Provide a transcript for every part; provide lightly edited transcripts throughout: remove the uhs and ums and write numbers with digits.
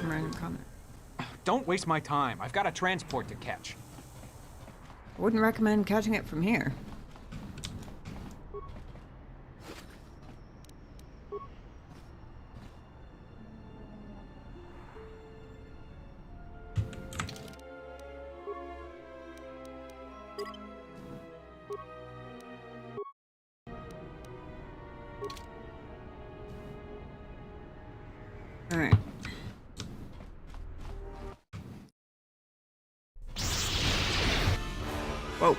some random comment. Don't waste my time. I've got a transport to catch. I wouldn't recommend catching it from here. All right. Whoa.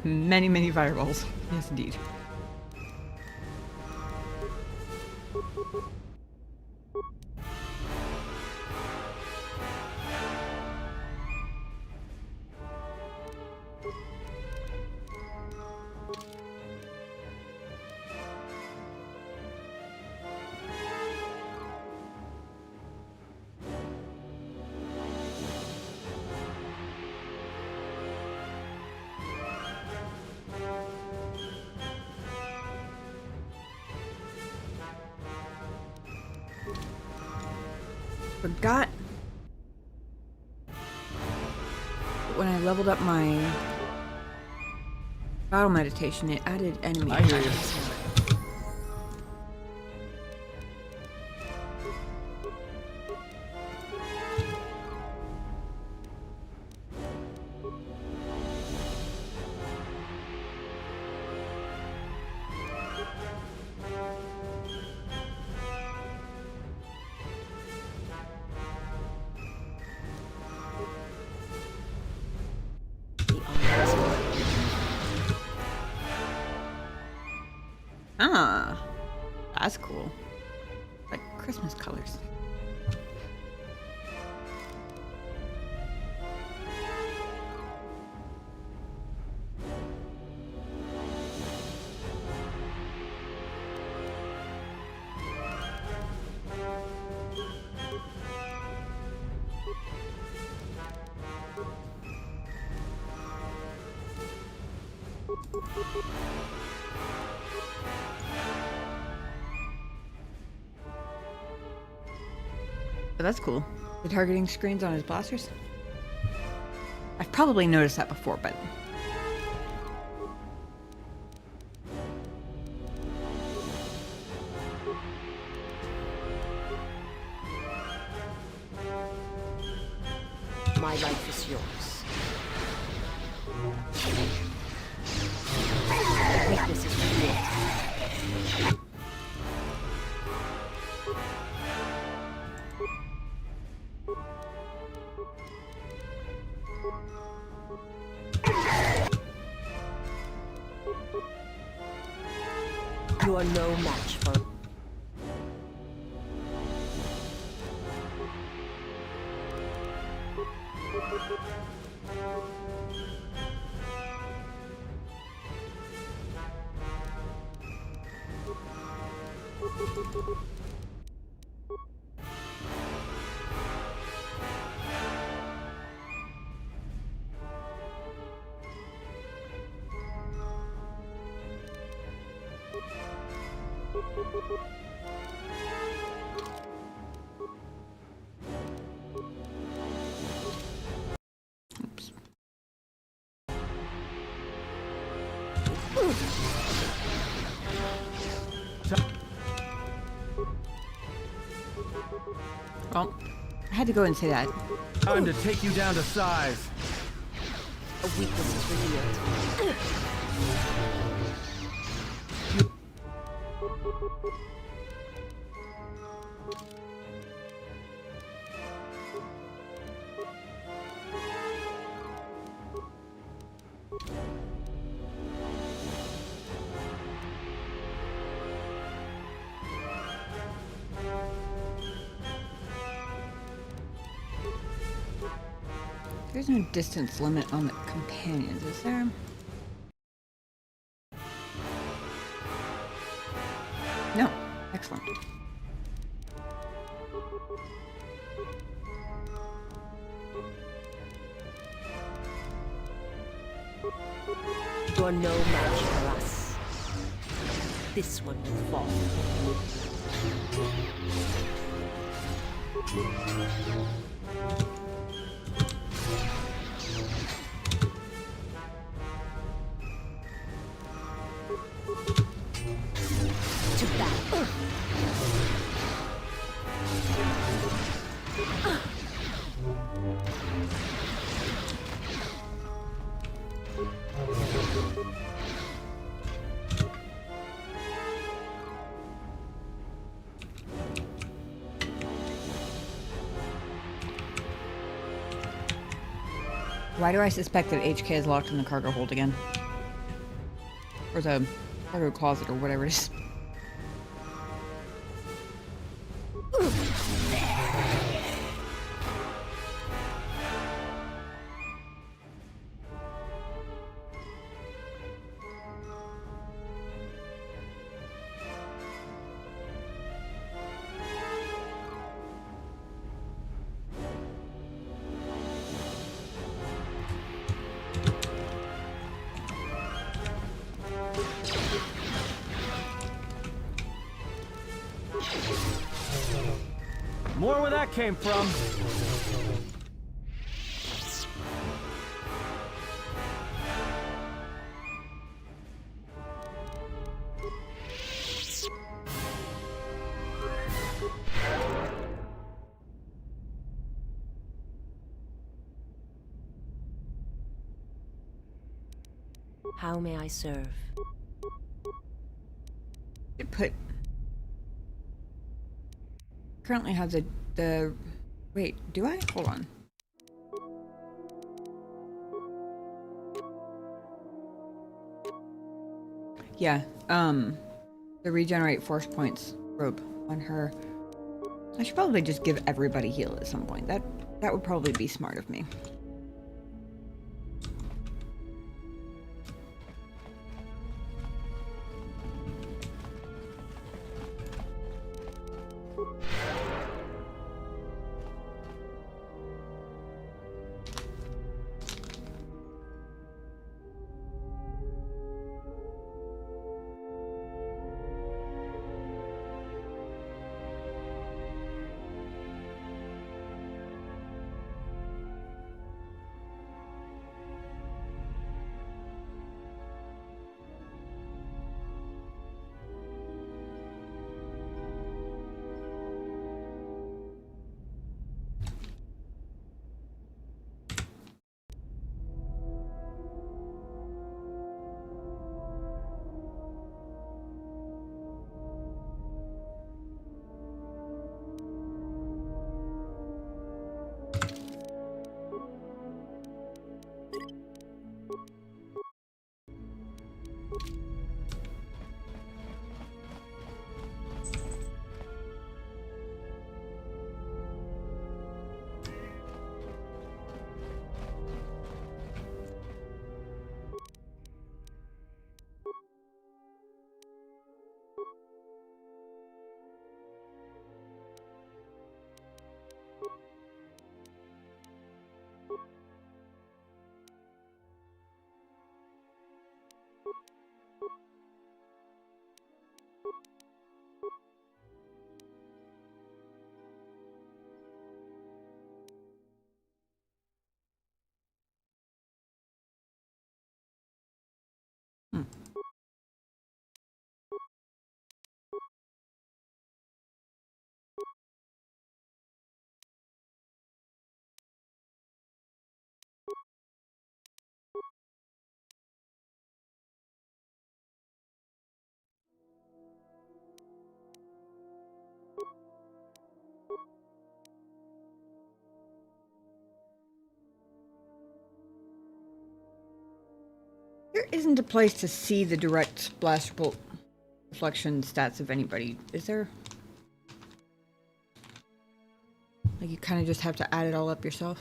Many, many fireballs. Yes, indeed. Forgot when I leveled up my battle meditation, it added enemy. I hear you. Ah, that's cool. Like Christmas colors. But that's cool. The targeting screens on his blasters. I've probably noticed that before, but my life is yours. Weakness is real. You are no match for... oops. Well, I had to go and say that. Time to take you down to size. A weakness is revealed. There's no distance limit on the companions, is there? Excellent. You are no match for us. This one will fall. To battle. Why do I suspect that HK is locked in the cargo hold again? Or the cargo closet or whatever it is. More where that came from. How may I serve? It put currently has the wait, do I? Hold on. Yeah, the regenerate force points robe on her. I should probably just give everybody heal at some point. That would probably be smart of me. There isn't a place to see the direct blaster bolt reflection stats of anybody, is there? Like you kind of just have to add it all up yourself?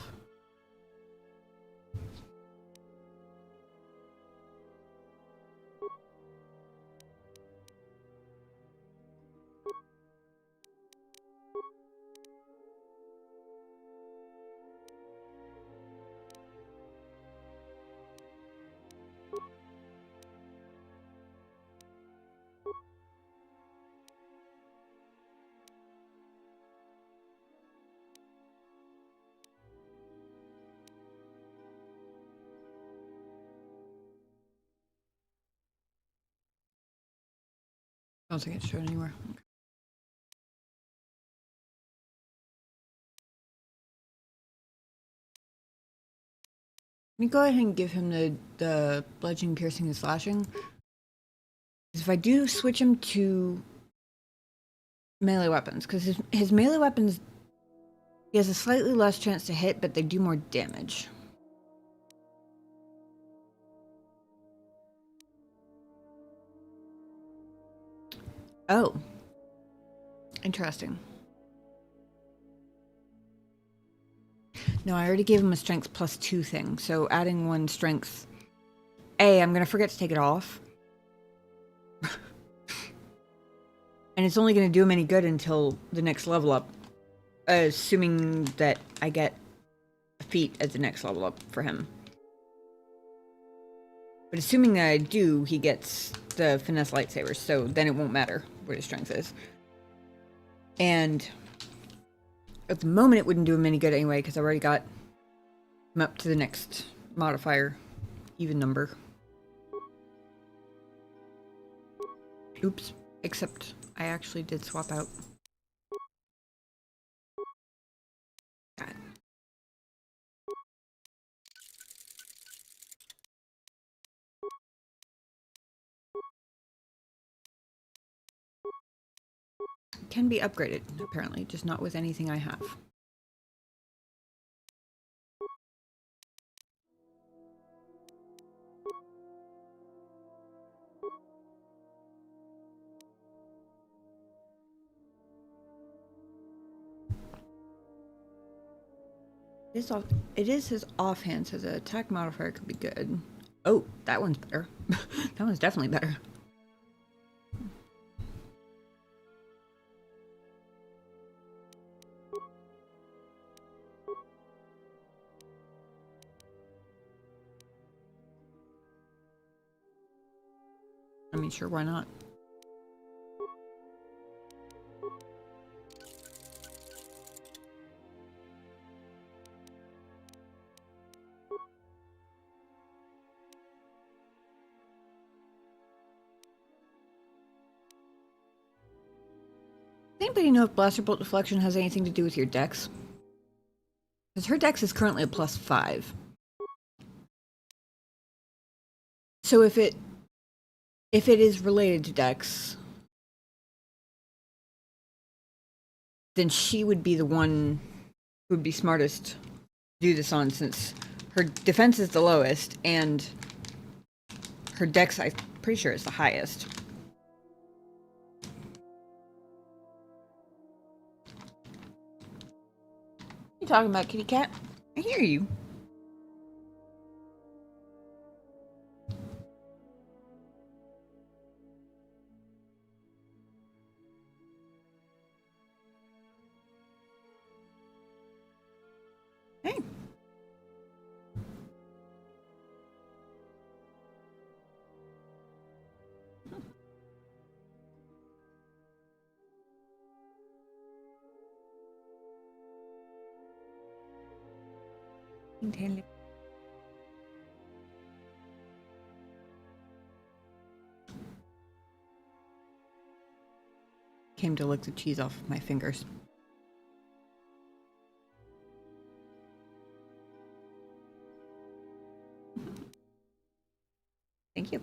I don't think it's shown anywhere. Okay. Let me go ahead and give him the bludgeoning, piercing, and slashing. Because if I do switch him to melee weapons, because his melee weapons, he has a slightly less chance to hit, but they do more damage. Oh. Interesting. No, I already gave him a strength +2 thing, so adding 1 strength... I'm gonna forget to take it off. And it's only gonna do him any good until the next level up. Assuming that I get a feat as the next level up for him. But assuming that I do, he gets the finesse lightsabers, so then it won't matter what his strength is. And at the moment it wouldn't do him any good anyway, because I already got him up to the next modifier, even number. Oops, except I actually did swap out. God. Can be upgraded, apparently, just not with anything I have. It is his offhand, so the attack modifier could be good. Oh, that one's better. That one's definitely better. I mean, sure, why not? Does anybody know if blaster bolt deflection has anything to do with your dex? Because her dex is currently a +5. So if it is related to dex, then she would be the one who would be smartest to do this on, since her defense is the lowest and her dex, I'm pretty sure, is the highest. What are you talking about, kitty cat? I hear you. Hey. Came to lick the cheese off of my fingers. Thank you.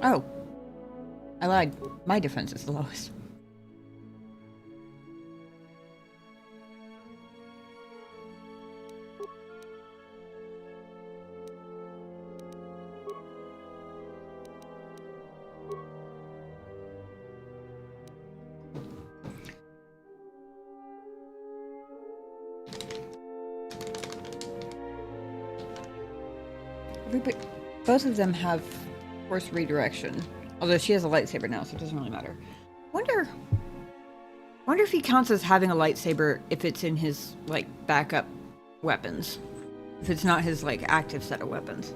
Oh. I lied. My defense is the lowest. Both of them have force redirection. Although she has a lightsaber now, so it doesn't really matter. Wonder if he counts as having a lightsaber if it's in his, like, backup weapons. If it's not his, like, active set of weapons.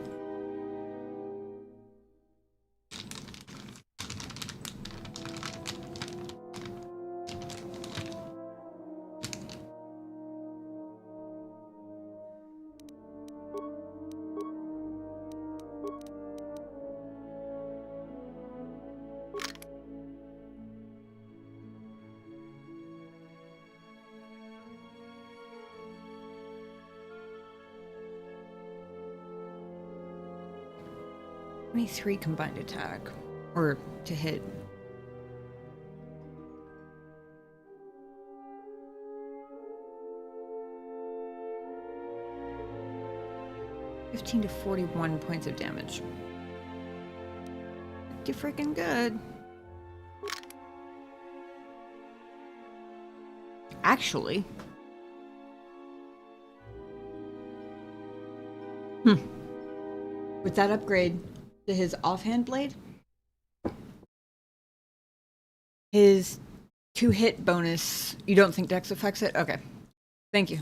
23 combined attack. Or to hit. $15 to 41 points of damage. Pretty freaking good. Actually. With that upgrade to his offhand blade, his 2-hit bonus, you don't think Dex affects it? Okay. Thank you.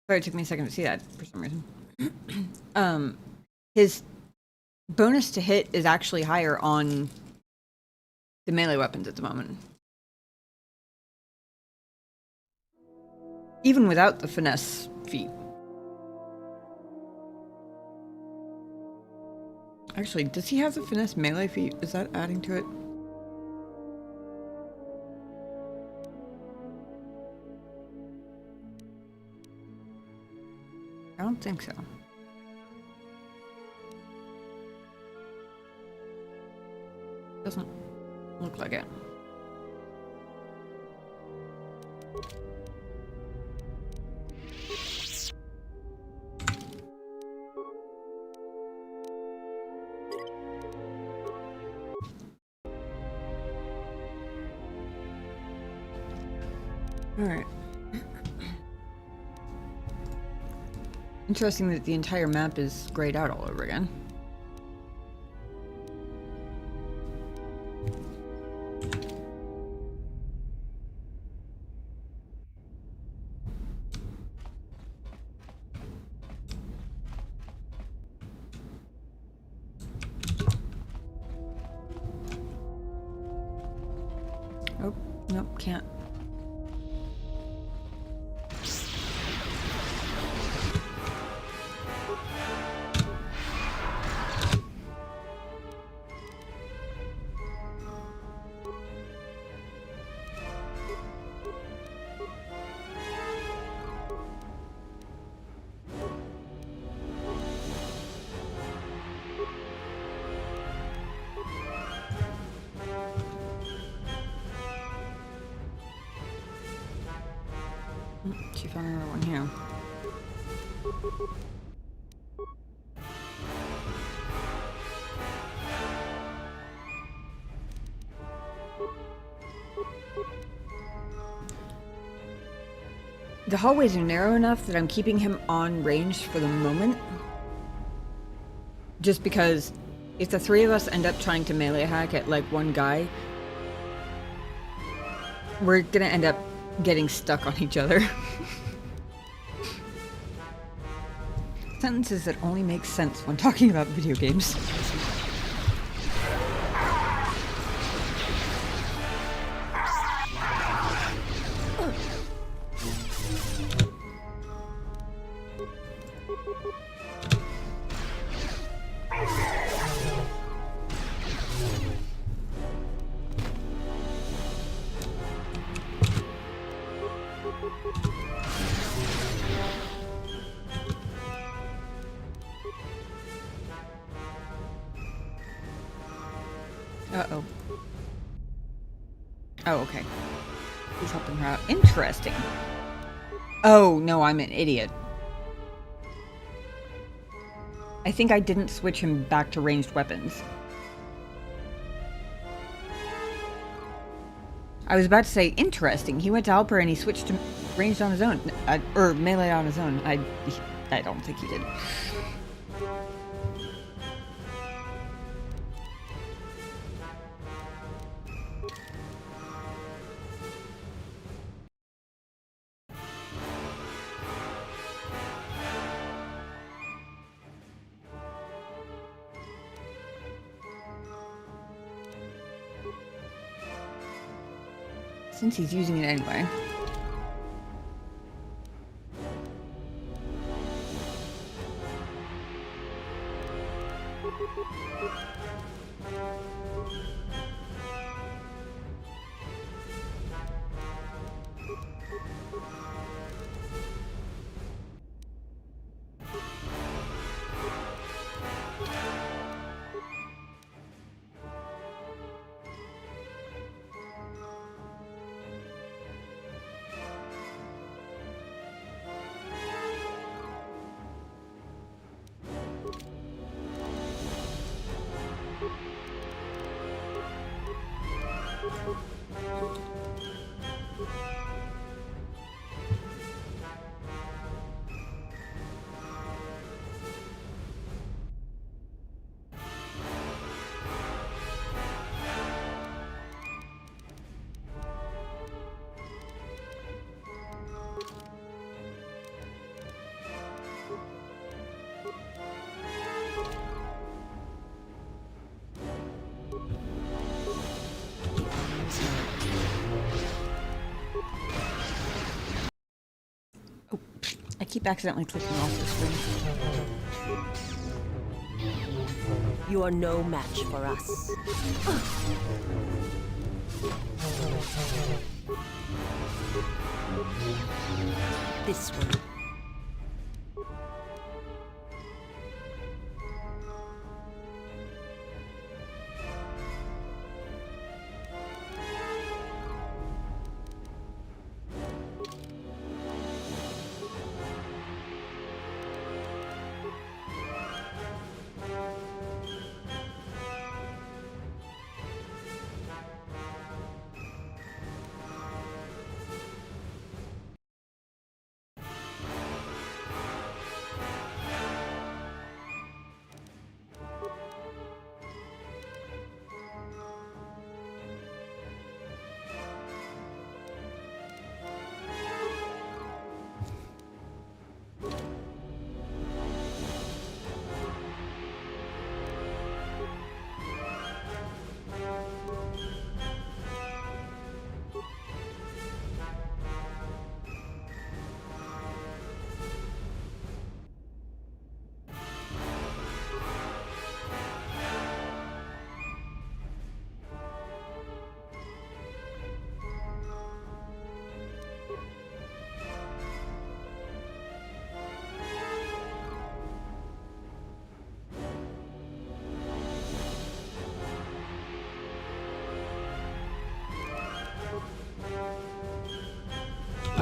Sorry, it took me a second to see that for some reason. His bonus to hit is actually higher on the melee weapons at the moment. Even without the finesse feat. Actually, does he have the finesse melee feat? Is that adding to it? I don't think so. Doesn't look like it. All right. Interesting that the entire map is grayed out all over again. Oh, nope, can't. She found another one here. The hallways are narrow enough that I'm keeping him on range for the moment. Just because if the three of us end up trying to melee hack at like one guy, we're gonna end up getting stuck on each other. Sentences that only make sense when talking about video games. Uh-oh. Oh, okay. He's helping her out. Interesting. Oh, no, I'm an idiot. I think I didn't switch him back to ranged weapons. I was about to say, interesting. He went to help her and he switched to ranged on his own. Or melee on his own. I don't think he did. Since he's using it anyway. I keep accidentally clicking off the screen. You are no match for us. This one.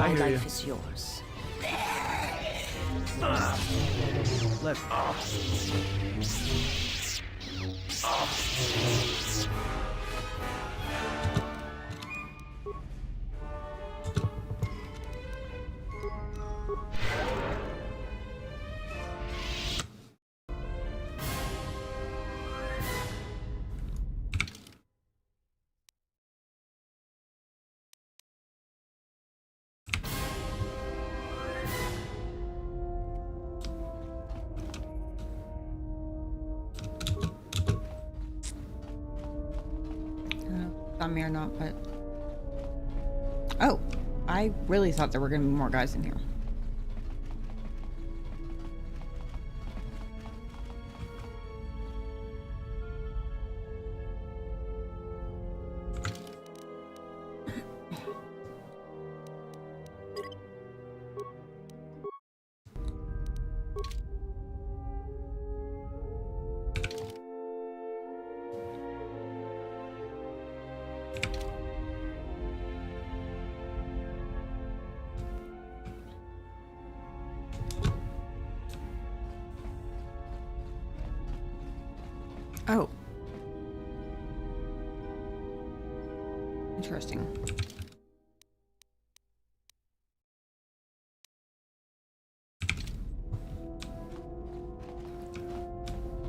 I My hear you. life is yours. Let On me or not, but oh, I really thought there were going to be more guys in here. Oh. Interesting.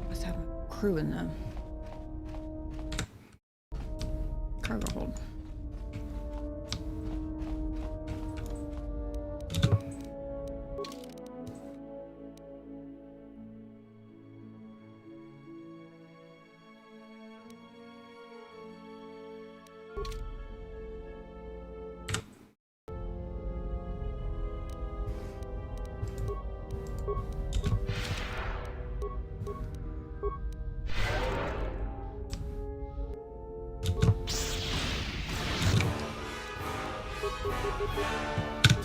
Must have a crew in the cargo hold.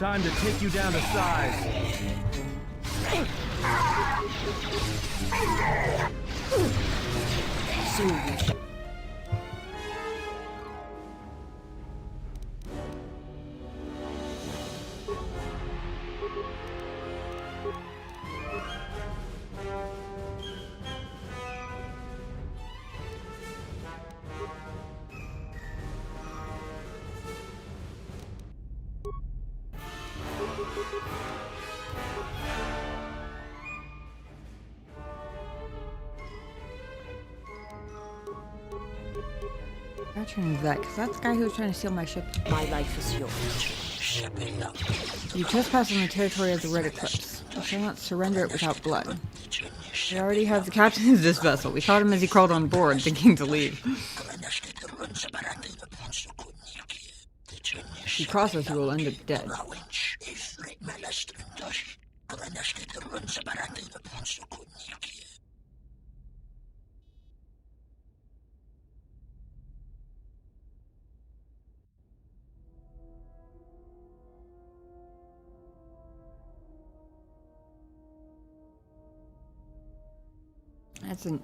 time to take you down to size. Soon we shall. Veteran vet, because that's the guy who was trying to steal my ship. My life is yours. You trespass on the territory of the Red Eclipse. You shall not surrender it without blood. We already have the captain of this vessel. We shot him as he crawled on board, thinking to leave. If he crosses, he will end up dead. That's an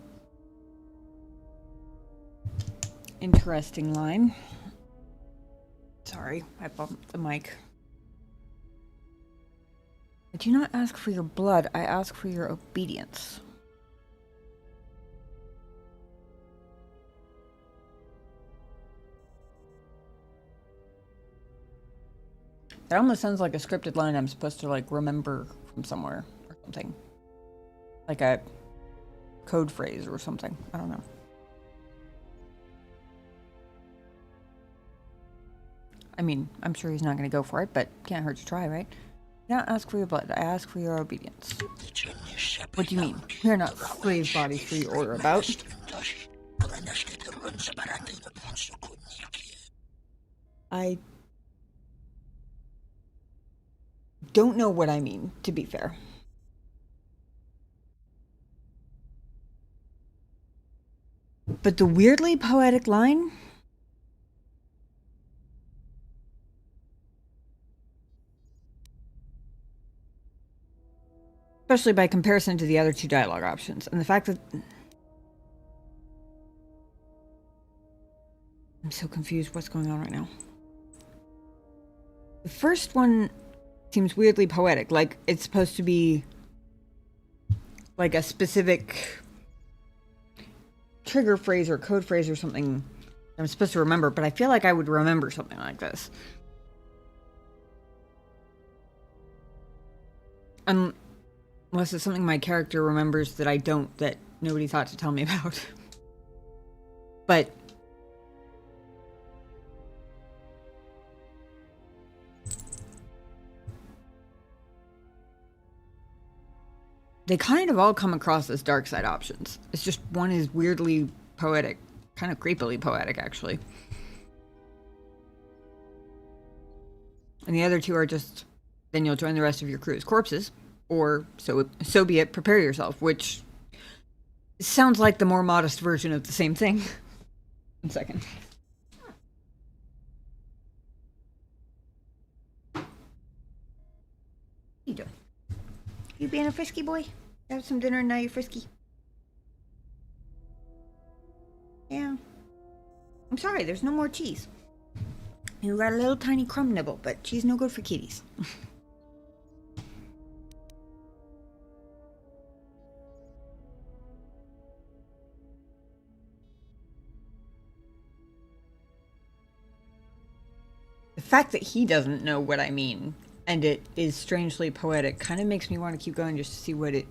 interesting line. Sorry, I bumped the mic. I do not ask for your blood, I ask for your obedience. That almost sounds like a scripted line I'm supposed to, like, remember from somewhere or something. Like a code phrase or something. I don't know. I mean, I'm sure he's not going to go for it, but can't hurt to try, right? I don't ask for your blood, I ask for your obedience. What do you mean? We're not slave bodies for your order about. I don't know what I mean, to be fair. But the weirdly poetic line? Especially by comparison to the other two dialogue options. And the fact that... I'm so confused what's going on right now. The first one seems weirdly poetic. Like, it's supposed to be... like a specific... trigger phrase or code phrase or something I'm supposed to remember, but I feel like I would remember something like this. Unless it's something my character remembers that I don't, that nobody thought to tell me about. But they kind of all come across as dark side options. It's just one is weirdly poetic, kind of creepily poetic, actually. And the other two are just, then you'll join the rest of your crew as corpses, or so be it, prepare yourself, which sounds like the more modest version of the same thing. 1 second. What you doing? You being a frisky boy? Have some dinner and now you're frisky. Yeah. I'm sorry, there's no more cheese. You got a little tiny crumb nibble, but cheese no good for kitties. The fact that he doesn't know what I mean, and it is strangely poetic, kind of makes me want to keep going just to see where it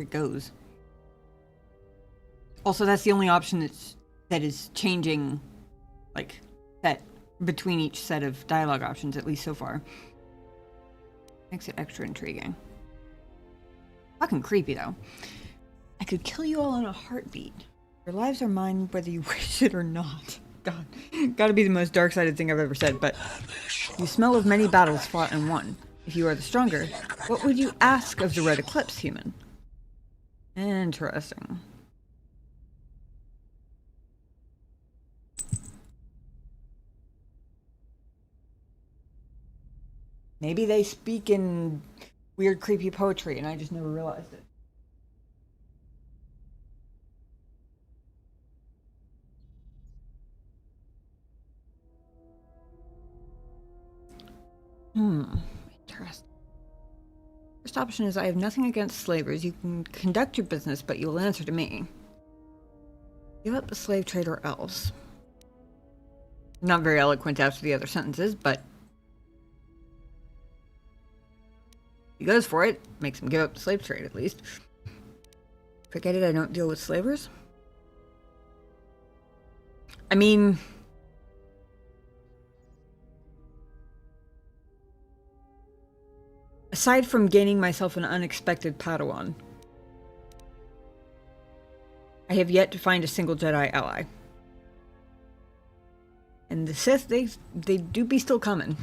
goes. Also, that's the only option that is changing, like, that between each set of dialogue options, at least so far. Makes it extra intriguing. Fucking creepy, though. I could kill you all in a heartbeat. Your lives are mine whether you wish it or not. God, gotta be the most dark-sided thing I've ever said, but you smell of many battles fought and won. If you are the stronger, what would you ask of the Red Eclipse, human? Interesting. Maybe they speak in weird, creepy poetry, and I just never realized it. Interesting. First option is I have nothing against slavers. You can conduct your business, but you will answer to me. Give up the slave trade or else. Not very eloquent after the other sentences, but he goes for it. Makes him give up the slave trade, at least. Forget it, I don't deal with slavers. I mean... aside from gaining myself an unexpected Padawan, I have yet to find a single Jedi ally. And the Sith, they do be still coming.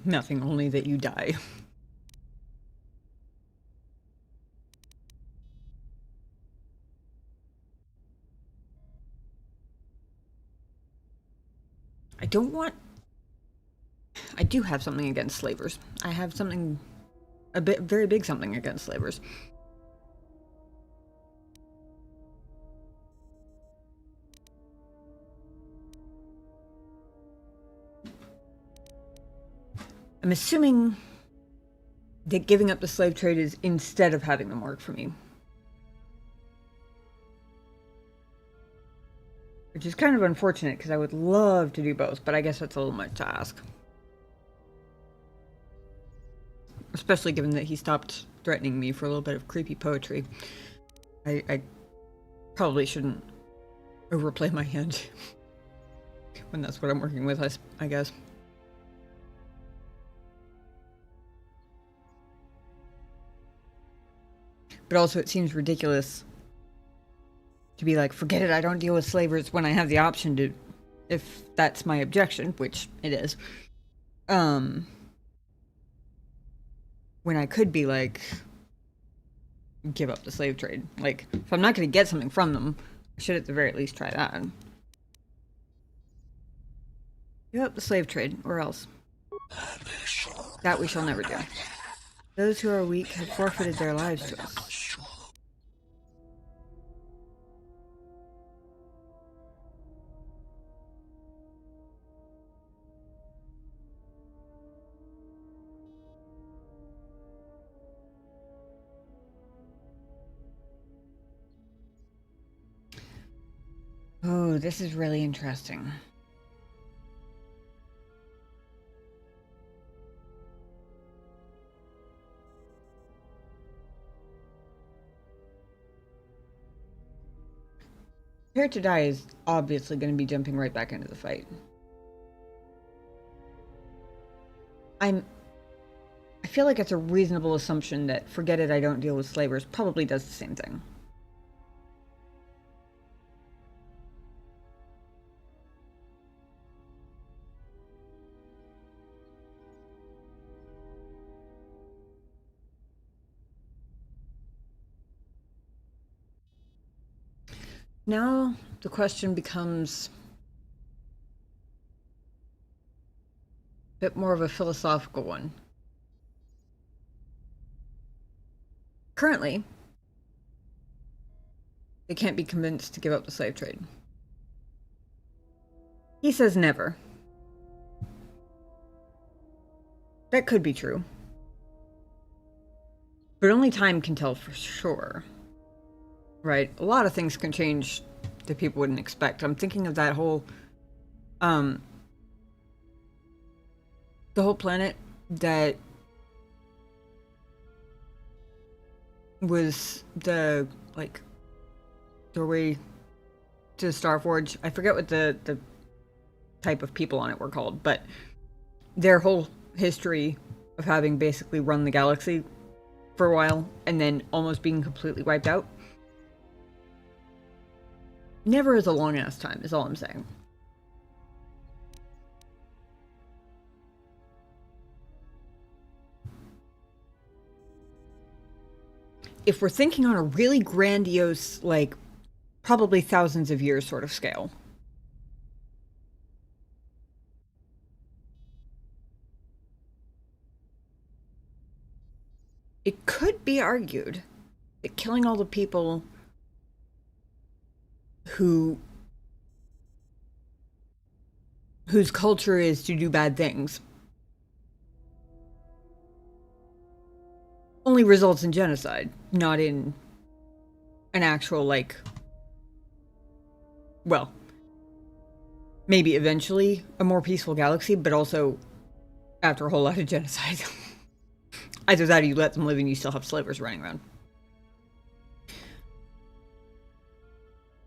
Nothing, only that you die. don't want... I do have something against slavers. I have something... very big something against slavers. I'm assuming that giving up the slave trade is instead of having them work for me. Which is kind of unfortunate, because I would love to do both, but I guess that's a little much to ask. Especially given that he stopped threatening me for a little bit of creepy poetry. I probably shouldn't overplay my hand when that's what I'm working with, I guess. But also it seems ridiculous to be like, forget it, I don't deal with slavers, when I have the option to, if that's my objection, which it is. When I could be like, give up the slave trade. Like, if I'm not going to get something from them, I should at the very least try that. Give up the slave trade, or else. That we shall never do. Those who are weak have forfeited their lives to us. Oh, this is really interesting. Prepare to Die is obviously going to be jumping right back into the fight. I feel like it's a reasonable assumption that Forget It, I Don't Deal with Slavers probably does the same thing. Now the question becomes a bit more of a philosophical one. Currently, they can't be convinced to give up the slave trade. He says never. That could be true. But only time can tell for sure. Right? A lot of things can change that people wouldn't expect. I'm thinking of that whole... the whole planet that was the, like, doorway to Starforge. I forget what the type of people on it were called, but their whole history of having basically run the galaxy for a while and then almost being completely wiped out. Never is a long ass time, is all I'm saying. If we're thinking on a really grandiose, like, probably thousands of years sort of scale, it could be argued that killing all the people whose culture is to do bad things only results in genocide, not in an actual, like, well, maybe eventually a more peaceful galaxy, but also after a whole lot of genocide. Either that or you let them live and you still have slavers running around.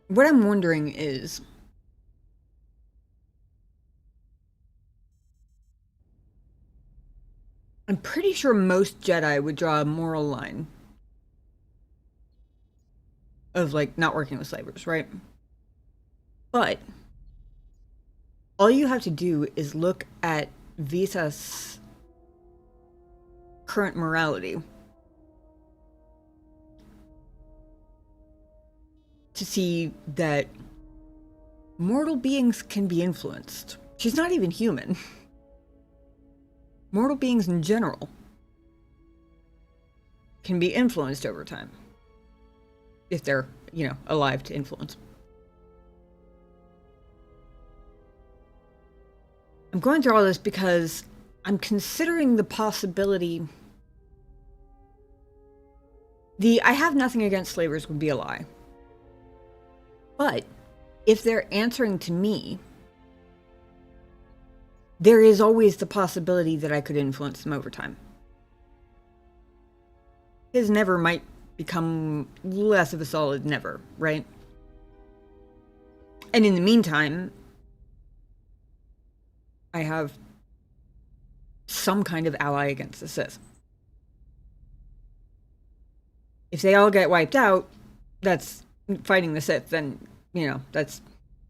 What I'm wondering is, I'm pretty sure most Jedi would draw a moral line of, like, not working with slavers, right? But all you have to do is look at Visa's current morality to see that mortal beings can be influenced She's not even human. Mortal beings in general can be influenced over time. If they're, you know, alive to influence. I'm going through all this because I'm considering the possibility. I have nothing against slavers would be a lie. But if they're answering to me, there is always the possibility that I could influence them over time. His never might become less of a solid never, right? And in the meantime, I have some kind of ally against the Sith. If they all get wiped out, that's fighting the Sith, then, you know, that's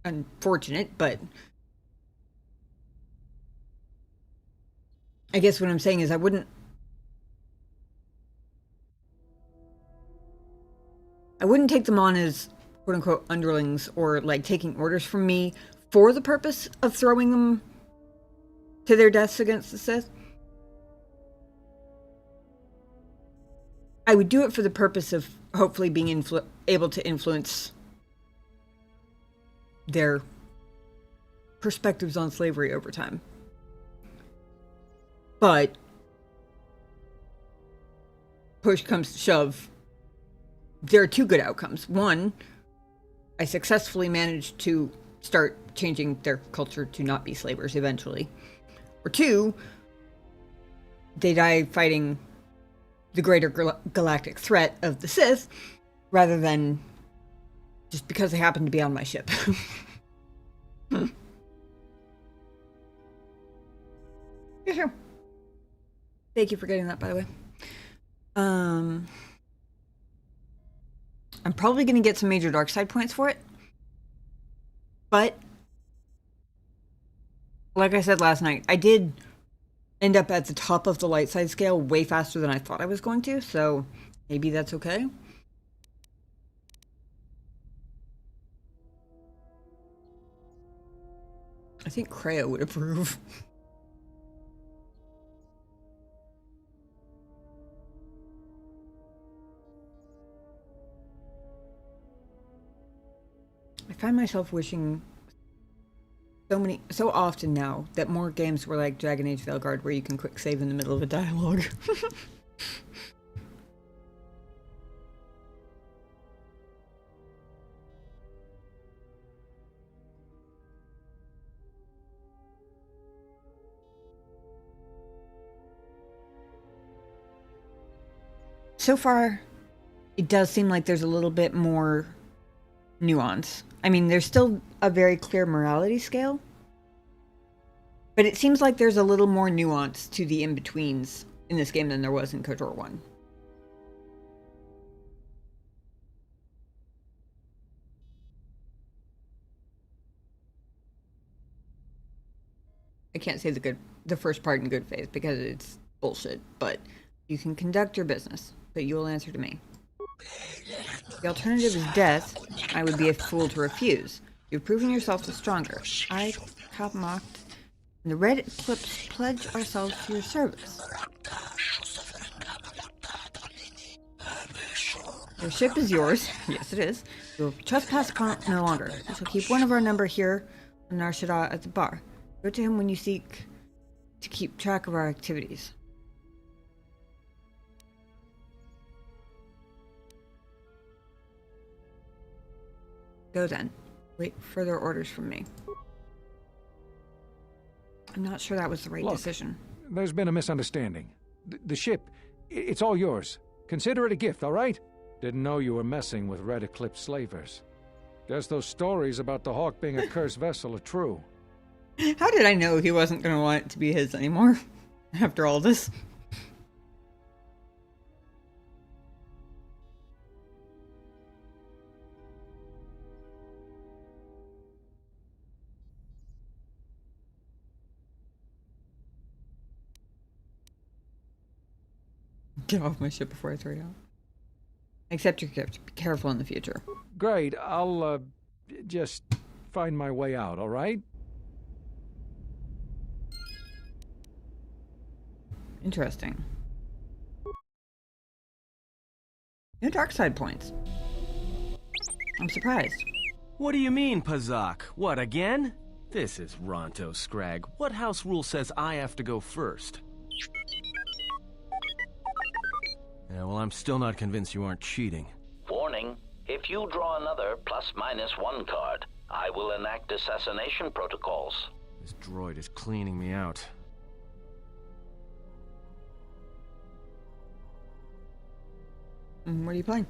unfortunate, but I guess what I'm saying is I wouldn't take them on as quote-unquote underlings or like taking orders from me for the purpose of throwing them to their deaths against the Sith. I would do it for the purpose of hopefully being able to influence their perspectives on slavery over time. But push comes to shove, there are two good outcomes. One, I successfully managed to start changing their culture to not be slavers eventually. Or two, they die fighting the greater galactic threat of the Sith, rather than just because they happen to be on my ship. Yeah, sure. Thank you for getting that, by the way. I'm probably going to get some major dark side points for it. But, like I said last night, I did end up at the top of the light side scale way faster than I thought I was going to, so maybe that's okay. I think Kreia would approve. I find myself wishing so often now that more games were like Dragon Age Veilguard, where you can quick save in the middle of a dialogue. So far, it does seem like there's a little bit more nuance. I mean, there's still a very clear morality scale, but it seems like there's a little more nuance to the in-betweens in this game than there was in KOTOR 1. I can't say the first part in good faith because it's bullshit, but you can conduct your business, but you will answer to me. The alternative is death. I would be a fool to refuse. You've proven yourself the stronger. I, Tamaranth, and the Red Eclipse pledge ourselves to your service. Your ship is yours. Yes, it is. You will trespass upon it no longer. We shall keep one of our number here on Nar Shaddaa at the bar. Go to him when you seek to keep track of our activities. Go then. Wait for further orders from me. I'm not sure that was the right decision. There's been a misunderstanding. The ship, it's all yours. Consider it a gift, all right? Didn't know you were messing with Red Eclipse slavers. Guess those stories about the Hawk being a cursed vessel are true. How did I know he wasn't going to want it to be his anymore? After all this. Get off my ship before I throw you out. Accept your gift. Be careful in the future. Great, I'll, just find my way out, all right? Interesting. No dark side points. I'm surprised. What do you mean, Pazak? What, again? This is Ronto Scrag. What house rule says I have to go first? Yeah, well, I'm still not convinced you aren't cheating. Warning, if you draw another +/-1 card, I will enact assassination protocols. This droid is cleaning me out. What are you playing?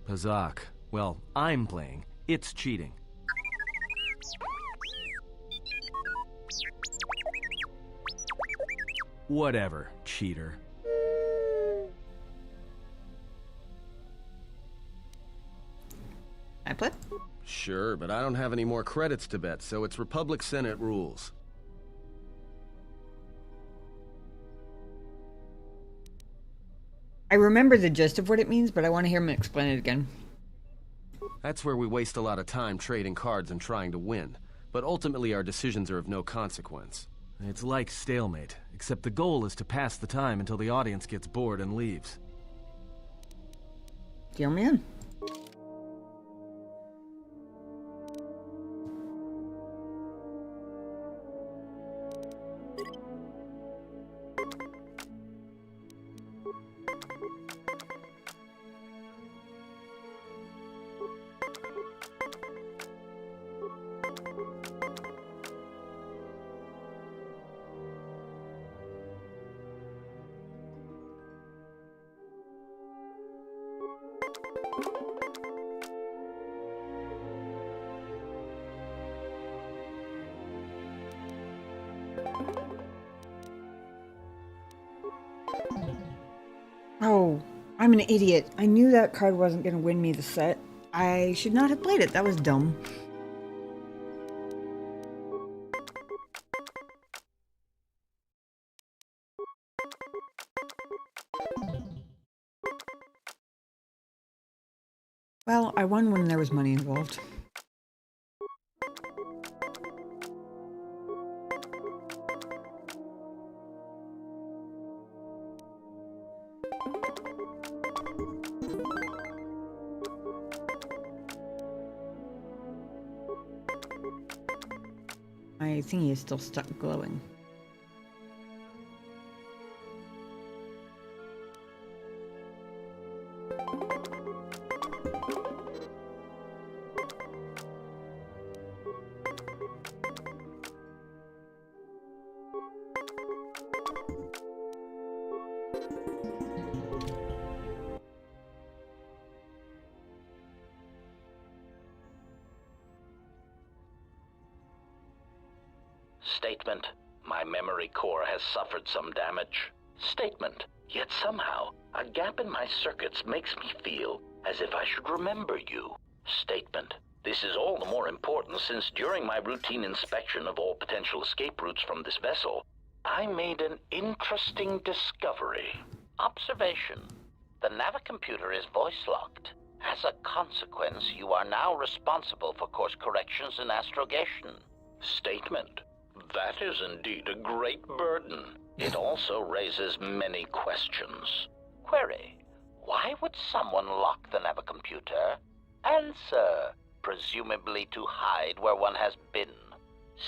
Pazak. Well, I'm playing. It's cheating. Whatever, cheater. I play? Sure, but I don't have any more credits to bet, so it's Republic Senate rules. I remember the gist of what it means, but I want to hear him explain it again. That's where we waste a lot of time trading cards and trying to win, but ultimately our decisions are of no consequence. It's like stalemate, except the goal is to pass the time until the audience gets bored and leaves. Deal me in. Oh, I'm an idiot. I knew that card wasn't going to win me the set. I should not have played it. That was dumb. Well, I won when there was money involved. My thingy is still stuck glowing. Statement. My memory core has suffered some damage. Statement. Yet somehow, a gap in my circuits makes me feel as if I should remember you. Statement. This is all the more important since during my routine inspection of all potential escape routes from this vessel, I made an interesting discovery. Observation. The navicomputer is voice-locked. As a consequence, you are now responsible for course corrections and astrogation. Statement. That is indeed a great burden. It also raises many questions. Query. Why would someone lock the navicomputer? Answer. Presumably to hide where one has been.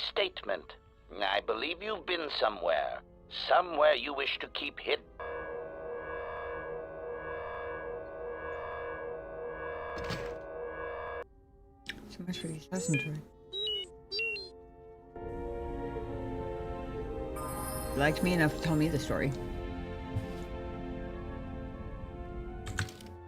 Statement. I believe you've been somewhere. Somewhere you wish to keep hidden. So much for the assassin tour. You liked me enough to tell me the story.